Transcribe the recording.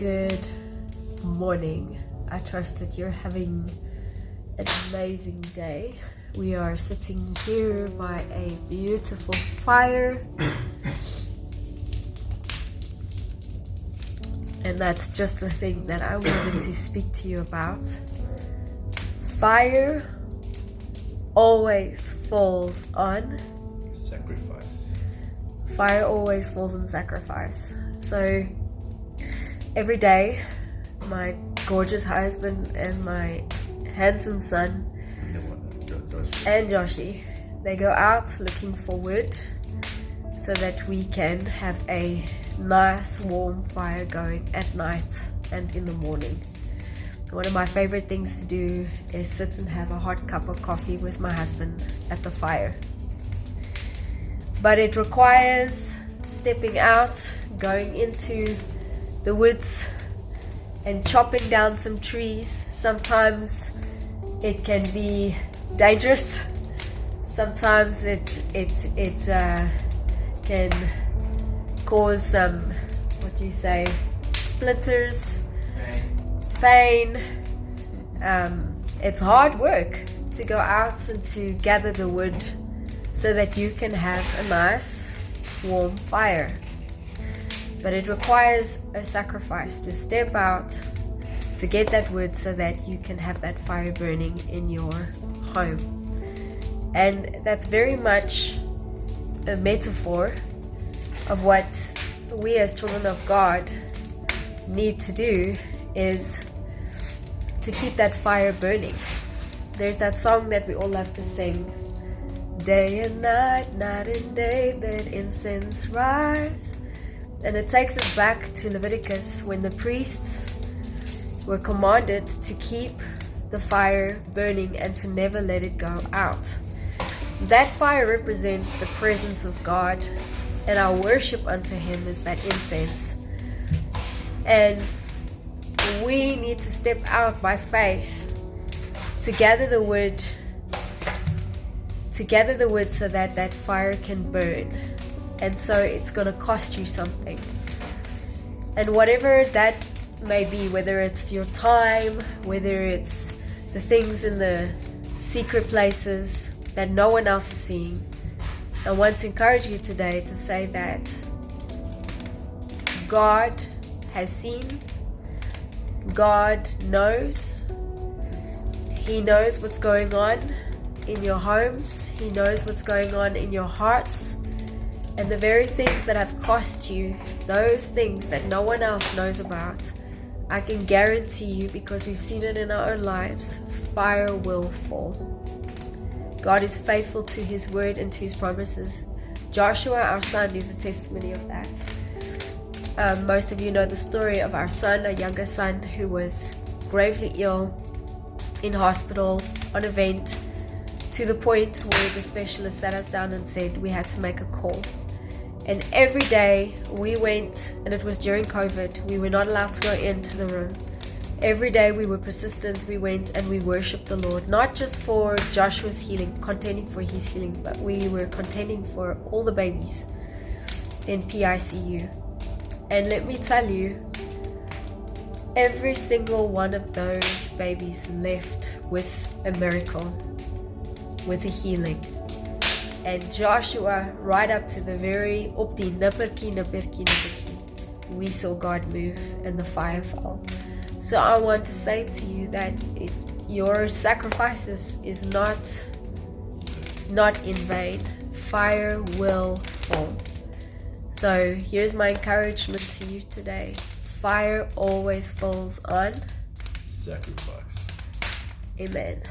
Good morning. I trust that you're having an amazing day. We are sitting here by a beautiful fire. And that's just the thing that I wanted to speak to you about. Fire always falls on sacrifice. Fire always falls on sacrifice. So every day, my gorgeous husband and my handsome son and Joshi, they go out looking for wood so that we can have a nice warm fire going at night and in the morning. One of my favorite things to do is sit and have a hot cup of coffee with my husband at the fire. But it requires stepping out, going into the woods and chopping down some trees. Sometimes it can be dangerous. Sometimes it can cause some, splinters, pain. It's hard work to go out and to gather the wood so that you can have a nice warm fire. But it requires a sacrifice to step out to get that wood so that you can have that fire burning in your home. And that's very much a metaphor of what we as children of God need to do, is to keep that fire burning. There's that song that we all love to sing, day and night, night and day, let incense rise. And it takes us back to Leviticus, when the priests were commanded to keep the fire burning and to never let it go out. That fire represents the presence of God, and our worship unto Him is that incense. And we need to step out by faith to gather the wood so that that fire can burn. And so it's going to cost you something. And whatever that may be, whether it's your time, whether it's the things in the secret places that no one else is seeing, I want to encourage you today to say that God has seen, God knows. He knows what's going on in your homes. He knows what's going on in your hearts. And the very things that have cost you, those things that no one else knows about, I can guarantee you, because we've seen it in our own lives, fire will fall. God is faithful to His word and to His promises. Joshua, our son, is a testimony of that. Most of you know the story of our son, a younger son, who was gravely ill in hospital on a vent, to the point where the specialist sat us down and said we had to make a call. And every day we went, and it was during COVID, we were not allowed to go into the room. Every day we were persistent, we went and we worshiped the Lord, not just for Joshua's healing, contending for his healing, but we were contending for all the babies in PICU. And let me tell you, every single one of those babies left with a miracle, with a healing. And Joshua, right up to the very nippertjie, we saw God move and the fire fell. So I want to say to you that your sacrifices is not in vain. Fire will fall. So here's my encouragement to you today. Fire always falls on sacrifice. Amen.